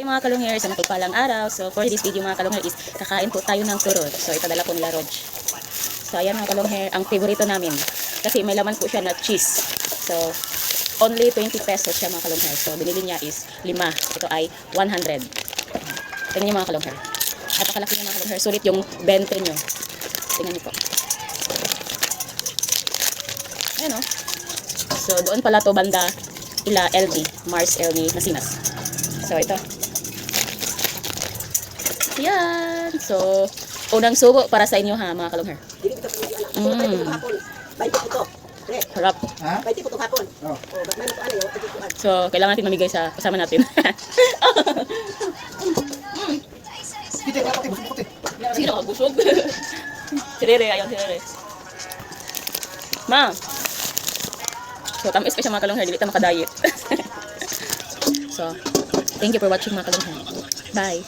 mga kalungher, sa mapagpalang araw. So for this video mga kalungher is kakain po tayo ng turod. So ipadala po nila Rog. So ayan mga kalungher, ang favorito namin. Kasi may laman po siya na cheese. So only 20 pesos siya mga kalungher. So binili niya is 5. Ito ay 100. Tingnan niyo mga kalungher. Napakalaki niya mga kalungher. Sulit yung ventre nyo. Tingnan niyo po. Ayan o. So doon pala to banda ila LB, Mars LB Masinas. So ito. Yan. So unang subo para sa inyo ha mga kalungher. Harap. So kailangan natin mamigay sa kasama natin. Sige na, busog. Sirere, ayun sirere. Ma. So tamis ka siya mga kalungher, dili ta makadayet. So thank you for watching mga kalungher. Bye.